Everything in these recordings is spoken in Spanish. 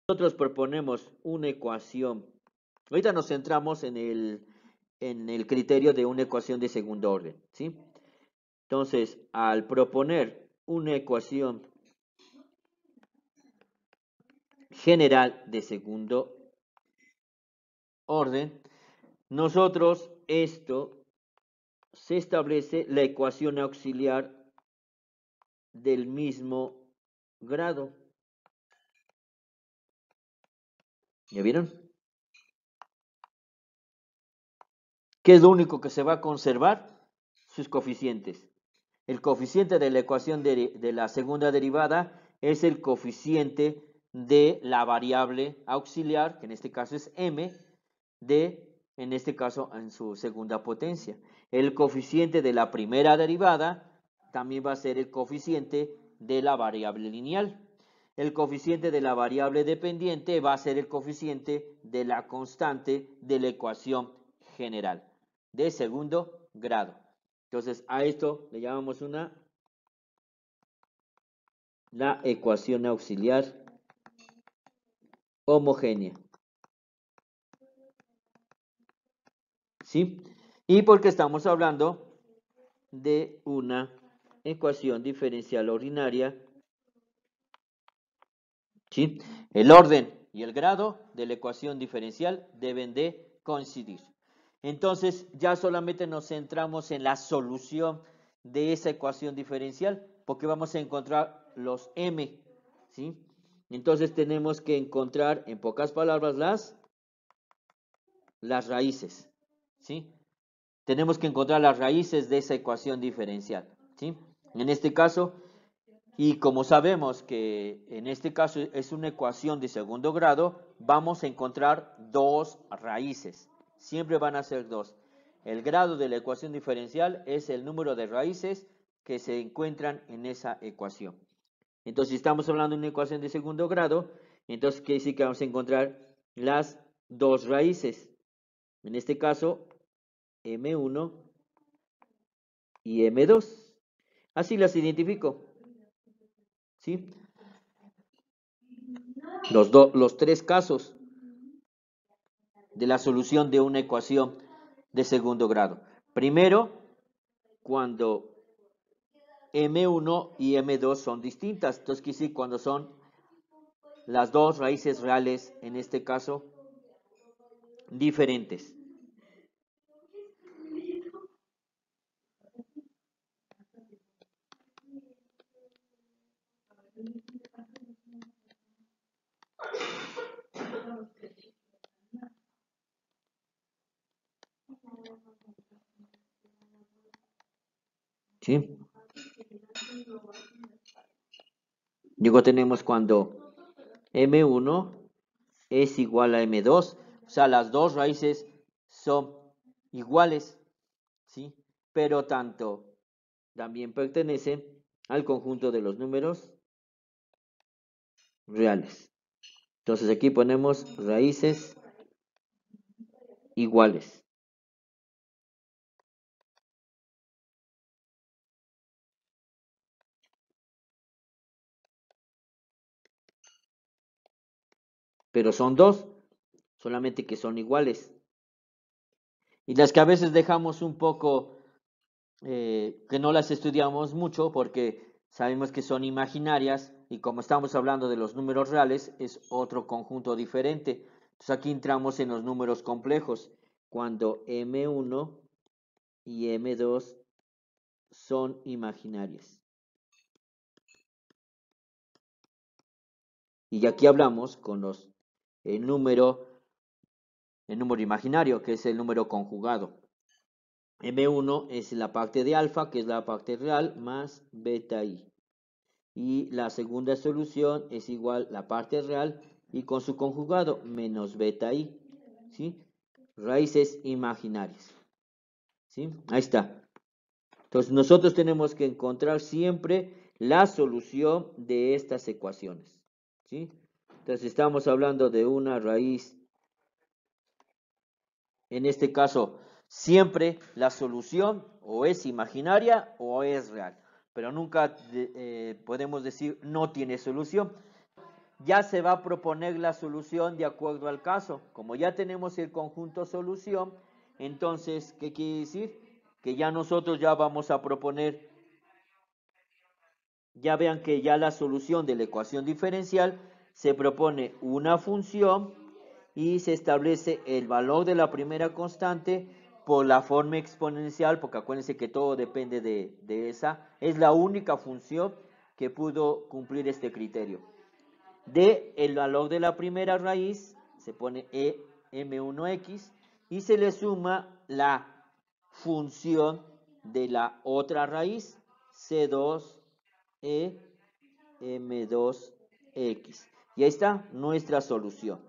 nosotros proponemos una ecuación, ahorita nos centramos en el criterio de una ecuación de segundo orden, ¿sí? Entonces, al proponer una ecuación general de segundo orden, nosotros esto se establece la ecuación auxiliar del mismo grado. ¿Ya vieron? ¿Qué es lo único que se va a conservar? Sus coeficientes. El coeficiente de la ecuación de la segunda derivada es el coeficiente de la variable auxiliar, que en este caso es m, en este caso, en su segunda potencia. El coeficiente de la primera derivada también va a ser el coeficiente de la variable lineal. El coeficiente de la variable dependiente va a ser el coeficiente de la constante de la ecuación general de segundo grado. Entonces, a esto le llamamos la ecuación auxiliar homogénea. ¿Sí? Y porque estamos hablando de una ecuación diferencial ordinaria, ¿sí? El orden y el grado de la ecuación diferencial deben de coincidir. Entonces, ya solamente nos centramos en la solución de esa ecuación diferencial, porque vamos a encontrar los m, ¿sí? Entonces tenemos que encontrar, en pocas palabras, las raíces, ¿sí? Tenemos que encontrar las raíces de esa ecuación diferencial, ¿sí? En este caso, y como sabemos que en este caso es una ecuación de segundo grado, vamos a encontrar dos raíces. Siempre van a ser dos. El grado de la ecuación diferencial es el número de raíces que se encuentran en esa ecuación. Entonces, si estamos hablando de una ecuación de segundo grado, entonces quiere decir que vamos a encontrar las dos raíces. En este caso, M1 y M2. Así las identifico. ¿Sí? Los tres casos de la solución de una ecuación de segundo grado. Primero, cuando M1 y M2 son distintas. Entonces, quiere decir cuando son las dos raíces reales, en este caso, diferentes. ¿Sí? Luego tenemos cuando M1 es igual a M2, o sea, las dos raíces son iguales, ¿sí? Pero también pertenecen al conjunto de los números reales. Entonces aquí ponemos raíces iguales. Pero son dos, solamente que son iguales. Y las que a veces dejamos un poco, que no las estudiamos mucho porque sabemos que son imaginarias y como estamos hablando de los números reales, es otro conjunto diferente. Entonces aquí entramos en los números complejos, cuando M1 y M2 son imaginarias. Y aquí hablamos con el número imaginario, que es el número conjugado. M1 es la parte de alfa, que es la parte real, más beta i. Y la segunda solución es igual la parte real y con su conjugado menos beta i. ¿Sí? Raíces imaginarias. ¿Sí? Ahí está. Entonces nosotros tenemos que encontrar siempre la solución de estas ecuaciones. ¿Sí? Entonces estamos hablando de una raíz, en este caso, siempre la solución o es imaginaria o es real, pero nunca podemos decir no tiene solución. ya se va a proponer la solución de acuerdo al caso. Como ya tenemos el conjunto solución, entonces, ¿qué quiere decir? Que ya nosotros ya vamos a proponer, ya vean que ya la solución de la ecuación diferencial se propone una función y se establece el valor de la primera constante por la forma exponencial, porque acuérdense que todo depende de esa. Es la única función que pudo cumplir este criterio. De el valor de la primera raíz se pone m1x y se le suma la función de la otra raíz c2e m2x. Y ahí está nuestra solución.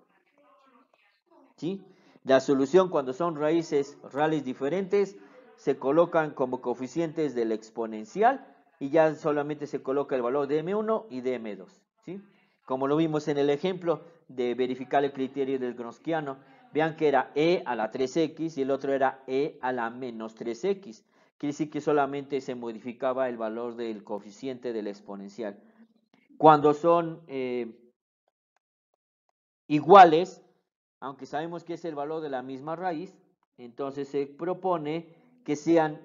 ¿Sí? La solución cuando son raíces reales diferentes se colocan como coeficientes del exponencial y ya solamente se coloca el valor de m1 y de m2. ¿Sí? Como lo vimos en el ejemplo de verificar el criterio del Gronskiano, vean que era e a la 3x y el otro era e a la menos 3x. Quiere decir que solamente se modificaba el valor del coeficiente del exponencial. Cuando son iguales, aunque sabemos que es el valor de la misma raíz, entonces se propone que sean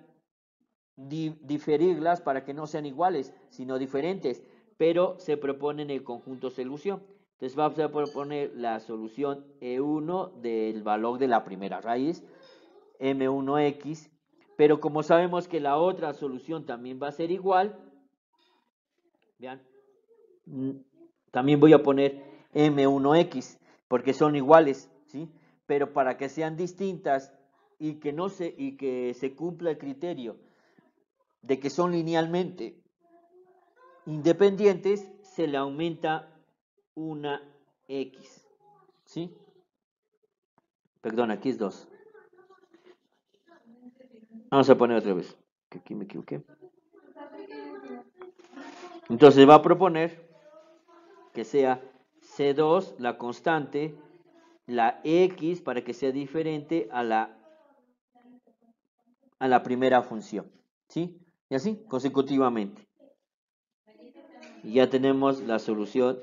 diferirlas para que no sean iguales, sino diferentes, pero se propone en el conjunto solución. Entonces vamos a proponer la solución E1 del valor de la primera raíz, M1x, pero como sabemos que la otra solución también va a ser igual, vean, también voy a poner M1x, porque son iguales, ¿sí? Pero para que sean distintas y que se cumpla el criterio de que son linealmente independientes, se le aumenta una x, ¿sí? Perdón, aquí es 2. Vamos a poner otra vez, que aquí me equivoqué. Entonces va a proponer que sea C2 la constante, la x para que sea diferente a la primera función, ¿sí? Y así consecutivamente. Y ya tenemos la solución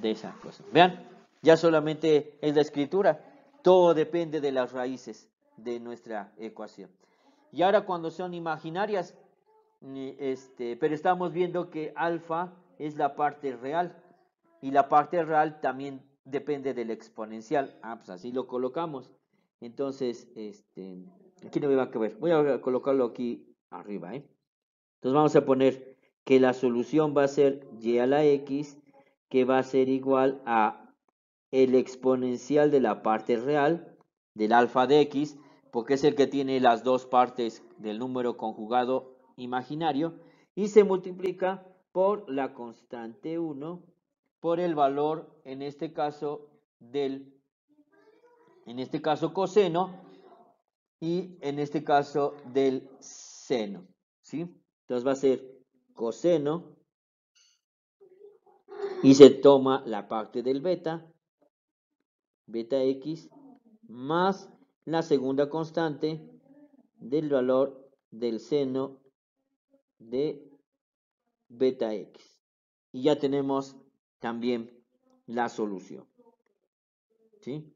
de esa cosa. Vean, ya solamente es la escritura. Todo depende de las raíces de nuestra ecuación. Y ahora cuando son imaginarias, pero estamos viendo que alfa es la parte real. Y la parte real también depende del exponencial. Pues así lo colocamos. Entonces, aquí no me va a caber. Voy a colocarlo aquí arriba, Entonces vamos a poner que la solución va a ser y a la x, que va a ser igual a el exponencial de la parte real del alfa de x, porque es el que tiene las dos partes del número conjugado imaginario, y se multiplica por la constante 1 por el valor, en este caso, coseno, y en este caso del seno, ¿sí? Entonces va a ser coseno y se toma la parte del beta x, más la segunda constante del valor del seno de beta x. Y ya tenemos también la solución, ¿sí?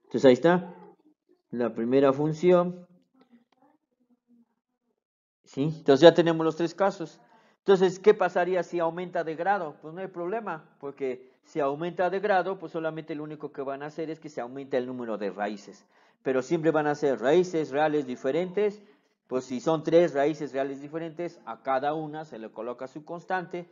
Entonces ahí está la primera función, ¿sí? Entonces ya tenemos los tres casos. Entonces, ¿qué pasaría si aumenta de grado? Pues no hay problema, porque si aumenta de grado, pues solamente lo único que van a hacer es que se aumenta el número de raíces. Pero siempre van a ser raíces reales diferentes. Pues si son tres raíces reales diferentes, a cada una se le coloca su constante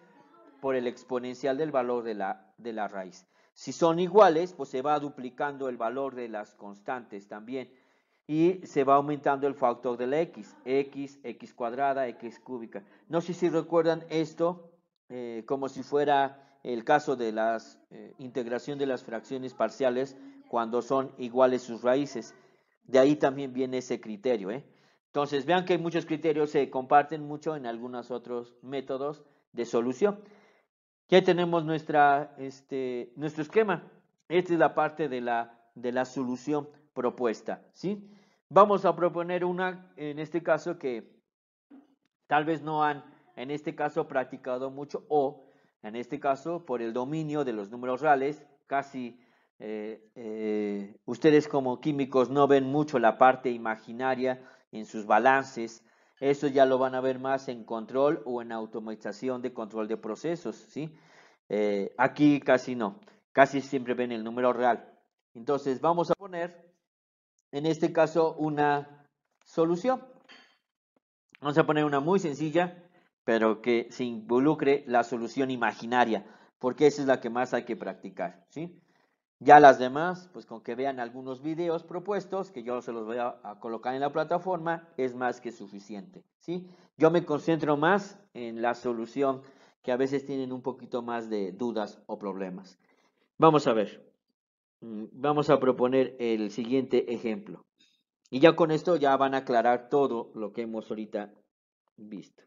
por el exponencial del valor de la raíz. Si son iguales, pues se va duplicando el valor de las constantes también. Y se va aumentando el factor de la x, x cuadrada, x cúbica. No sé si recuerdan esto como si fuera el caso de la integración de las fracciones parciales cuando son iguales sus raíces. De ahí también viene ese criterio. Entonces vean que muchos criterios se comparten mucho en algunos otros métodos de solución. Ya tenemos nuestro esquema. Esta es la parte de la solución propuesta, ¿sí? Vamos a proponer una, en este caso, que tal vez no han en este caso practicado mucho, o en este caso por el dominio de los números reales, casi ustedes como químicos no ven mucho la parte imaginaria en sus balances. Eso ya lo van a ver más en control o en automatización de control de procesos, ¿sí? Aquí casi no, casi siempre ven el número real. Entonces vamos a poner, en este caso, una solución. Vamos a poner una muy sencilla, pero que se involucre la solución imaginaria, porque esa es la que más hay que practicar, ¿sí? Ya las demás, pues con que vean algunos videos propuestos, que yo se los voy a colocar en la plataforma, es más que suficiente, ¿sí? Yo me concentro más en la solución, que a veces tienen un poquito más de dudas o problemas. Vamos a ver, vamos a proponer el siguiente ejemplo. Y ya con esto ya van a aclarar todo lo que hemos ahorita visto.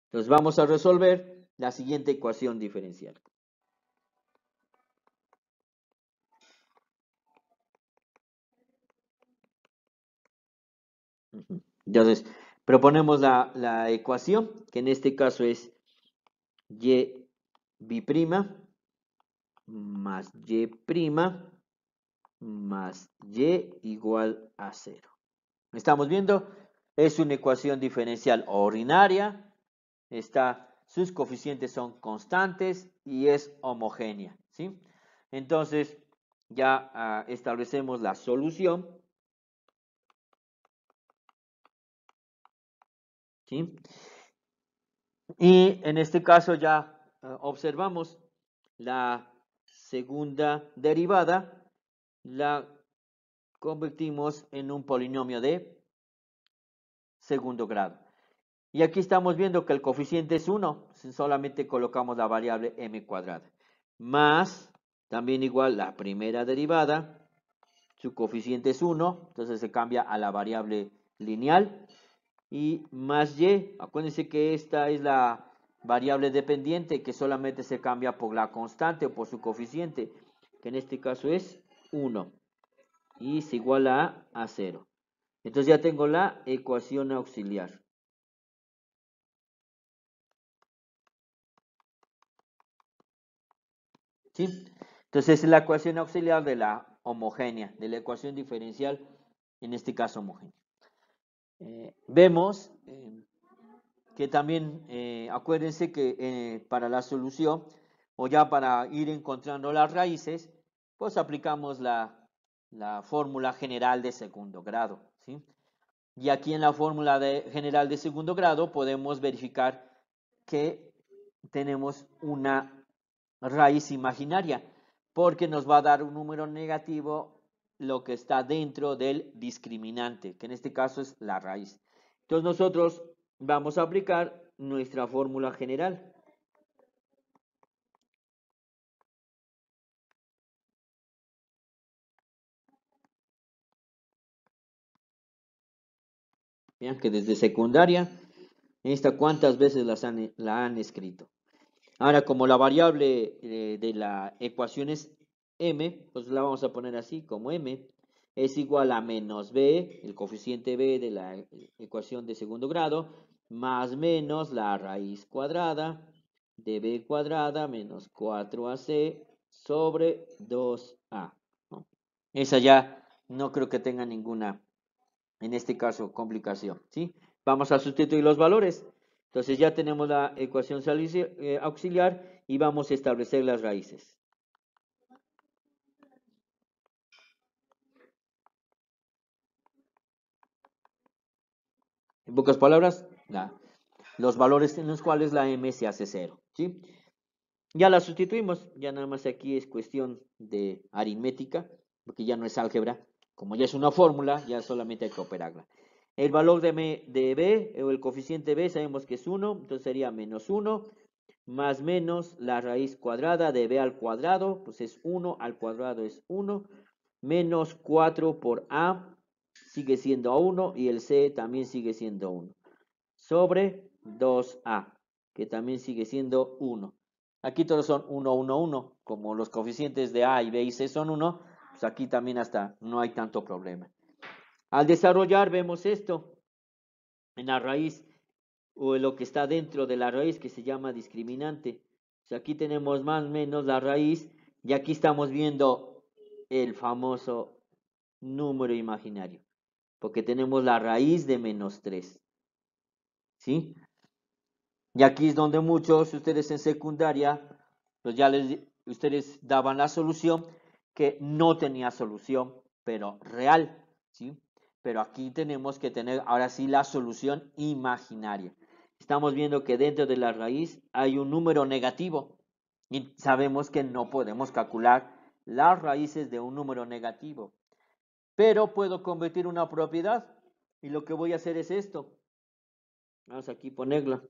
Entonces vamos a resolver la siguiente ecuación diferencial. Entonces, proponemos la ecuación, que en este caso es y b' más y' más y igual a 0. Estamos viendo, es una ecuación diferencial ordinaria, sus coeficientes son constantes y es homogénea, ¿sí? Entonces, ya establecemos la solución, ¿sí? Y en este caso ya observamos la segunda derivada, la convertimos en un polinomio de segundo grado. Y aquí estamos viendo que el coeficiente es 1, solamente colocamos la variable m cuadrada. Más, también igual la primera derivada, su coeficiente es 1, entonces se cambia a la variable lineal. Y más y, acuérdense que esta es la variable dependiente que solamente se cambia por la constante o por su coeficiente, que en este caso es 1 y es igual a 0. Entonces ya tengo la ecuación auxiliar. ¿Sí? Entonces es la ecuación auxiliar de la homogénea, de la ecuación diferencial, en este caso homogénea. Vemos que también, acuérdense que para la solución, o ya para ir encontrando las raíces, pues aplicamos la fórmula general de segundo grado, ¿sí? Y aquí en la fórmula general de segundo grado podemos verificar que tenemos una raíz imaginaria, porque nos va a dar un número negativo lo que está dentro del discriminante, que en este caso es la raíz. Entonces nosotros vamos a aplicar nuestra fórmula general. Vean que desde secundaria, esta cuántas veces la han escrito. Ahora, como la variable de la ecuación es m, pues la vamos a poner así, como m es igual a menos b, el coeficiente b de la ecuación de segundo grado, más menos la raíz cuadrada de b cuadrada menos 4ac sobre 2a, ¿no? Esa ya no creo que tenga ninguna, en este caso, complicación, ¿sí? Vamos a sustituir los valores. Entonces ya tenemos la ecuación auxiliar y vamos a establecer las raíces. En pocas palabras, los valores en los cuales la m se hace 0, ¿sí? Ya la sustituimos, ya nada más aquí es cuestión de aritmética, porque ya no es álgebra. Como ya es una fórmula, ya solamente hay que operarla. El valor de b, o el coeficiente b, sabemos que es 1, entonces sería menos 1, más menos la raíz cuadrada de b al cuadrado, pues es 1 al cuadrado es 1, menos 4 por a, sigue siendo 1, y el c también sigue siendo 1, sobre 2a, que también sigue siendo 1. Aquí todos son 1, 1, 1, como los coeficientes de a y b y c son 1, pues aquí también hasta no hay tanto problema. Al desarrollar vemos esto, en la raíz o en lo que está dentro de la raíz que se llama discriminante. O sea, aquí tenemos más o menos la raíz y aquí estamos viendo el famoso número imaginario, porque tenemos la raíz de -3, ¿sí? Y aquí es donde muchos ustedes en secundaria, pues ya ustedes daban la solución que no tenía solución, pero real, ¿sí? Pero aquí tenemos que tener ahora sí la solución imaginaria. Estamos viendo que dentro de la raíz hay un número negativo y sabemos que no podemos calcular las raíces de un número negativo, pero puedo convertir una propiedad y lo que voy a hacer es esto. Vamos aquí a ponerla.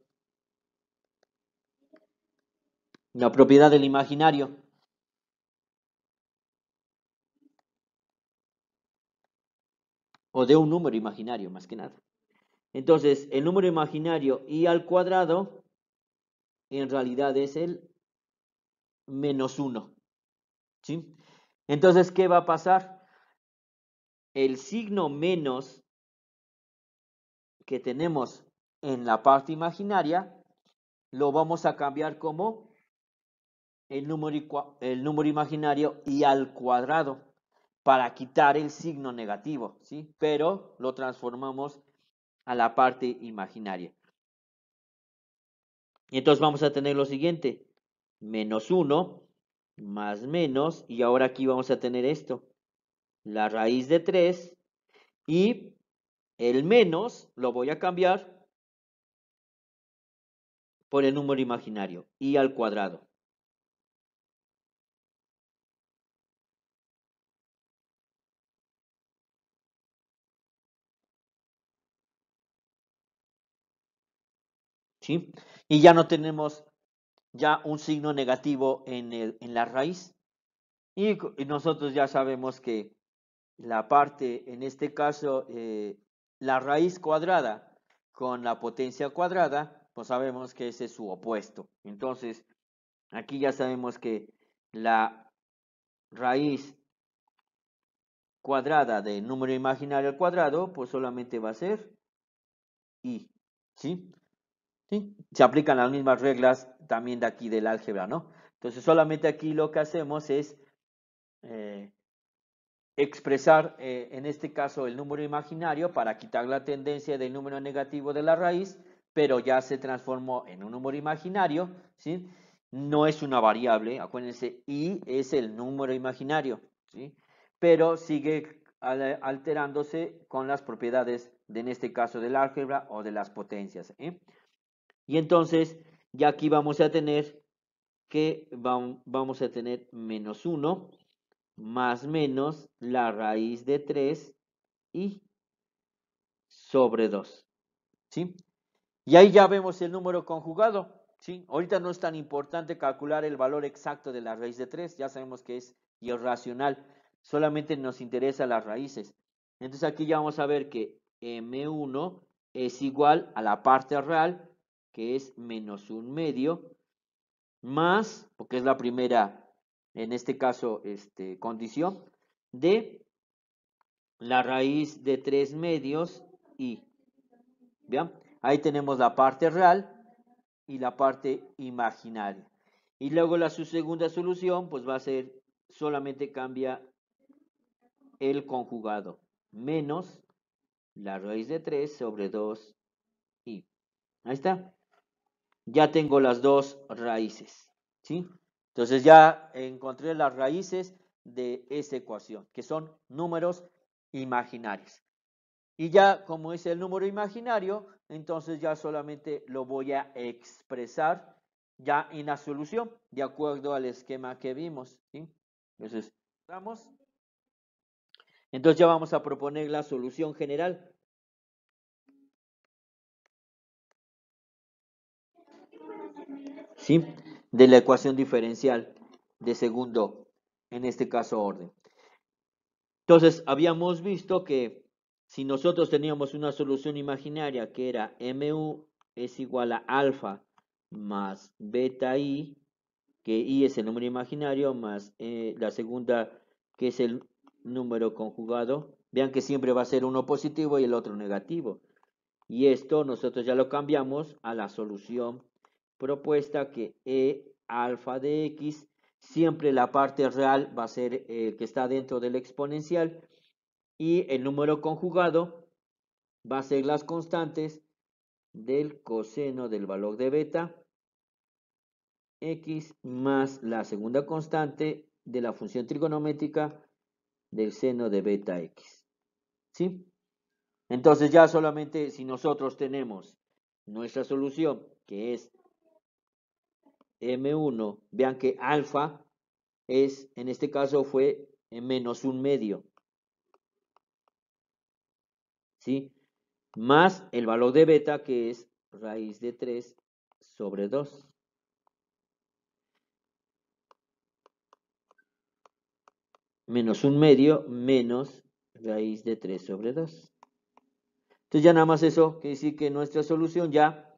La propiedad del imaginario. O de un número imaginario, más que nada. Entonces, el número imaginario i al cuadrado en realidad es el -1, ¿sí? Entonces, ¿qué va a pasar? El signo menos que tenemos en la parte imaginaria lo vamos a cambiar como el número imaginario i al cuadrado para quitar el signo negativo, ¿sí? Pero lo transformamos a la parte imaginaria. Y entonces vamos a tener lo siguiente, -1 más menos, y ahora aquí vamos a tener esto, la raíz de 3 y el menos lo voy a cambiar por el número imaginario, i al cuadrado. ¿Sí? Y ya no tenemos ya un signo negativo en la raíz. Y nosotros ya sabemos que la parte, en este caso, la raíz cuadrada con la potencia cuadrada, pues sabemos que ese es su opuesto. Entonces, aquí ya sabemos que la raíz cuadrada del número imaginario al cuadrado, pues solamente va a ser i, ¿sí? ¿Sí? Se aplican las mismas reglas también de aquí del álgebra, ¿no? Entonces, solamente aquí lo que hacemos es eh, expresar, en este caso, el número imaginario para quitar la tendencia del número negativo de la raíz, pero ya se transformó en un número imaginario, ¿sí? No es una variable, acuérdense, i es el número imaginario, ¿sí? Pero sigue alterándose con las propiedades, en este caso, del álgebra o de las potencias, ¿eh? Y entonces, ya aquí vamos a tener que vamos a tener -1 más menos la raíz de 3 y sobre 2, ¿sí? Y ahí ya vemos el número conjugado, ¿sí? Ahorita no es tan importante calcular el valor exacto de la raíz de 3, ya sabemos que es irracional, solamente nos interesa las raíces. Entonces aquí ya vamos a ver que M1 es igual a la parte real, que es -1/2, más, porque es la primera, en este caso, condición, de la raíz de 3/2 y, ¿vean? Ahí tenemos la parte real y la parte imaginaria. Y luego su segunda solución, pues va a ser, solamente cambia el conjugado, menos la raíz de 3 sobre 2 y. Ahí está. Ya tengo las dos raíces, ¿sí? Entonces ya encontré las raíces de esa ecuación, que son números imaginarios. Y ya como es el número imaginario, entonces ya solamente lo voy a expresar ya en la solución, de acuerdo al esquema que vimos, ¿sí? Entonces, vamos. Entonces ya vamos a proponer la solución general, ¿sí? De la ecuación diferencial de segundo, en este caso, orden. Entonces, habíamos visto que si nosotros teníamos una solución imaginaria que era mu es igual a alfa más beta i, que i es el número imaginario, más la segunda que es el número conjugado, vean que siempre va a ser uno positivo y el otro negativo. Y esto nosotros ya lo cambiamos a la solución propuesta, que E alfa de X, siempre la parte real va a ser que está dentro del exponencial, y el número conjugado va a ser las constantes del coseno del valor de beta X más la segunda constante de la función trigonométrica del seno de beta X. ¿Sí? Entonces ya solamente si nosotros tenemos nuestra solución, que es M1, vean que alfa es, en este caso fue menos un medio, ¿sí? Más el valor de beta, que es raíz de 3 sobre 2. Menos un medio menos raíz de 3 sobre 2. Entonces ya nada más eso quiere decir que nuestra solución ya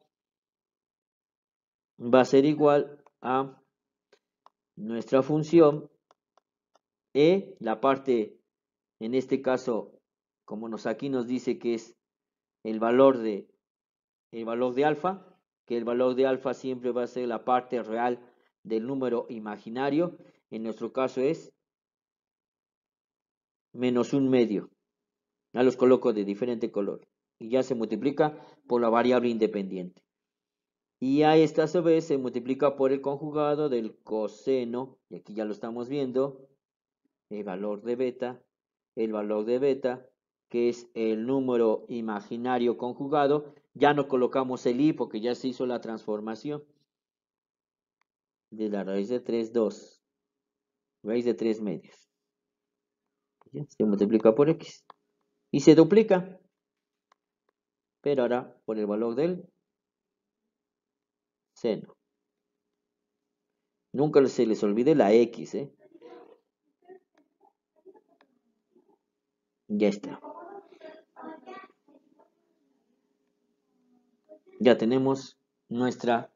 va a ser igual a nuestra función la parte, en este caso, como aquí nos dice que es el valor de alfa, que el valor de alfa siempre va a ser la parte real del número imaginario, en nuestro caso es menos un medio. Ya los coloco de diferente color y ya se multiplica por la variable independiente. Y a esta a su vez se multiplica por el conjugado del coseno, y aquí ya lo estamos viendo, el valor de beta, que es el número imaginario conjugado. Ya no colocamos el i porque ya se hizo la transformación de la raíz de 3, 2, raíz de 3 medios. ¿Ya? Se multiplica por x y se duplica, pero ahora por el valor del seno. Nunca se les olvide la x, ¿eh? Ya está. Ya tenemos nuestra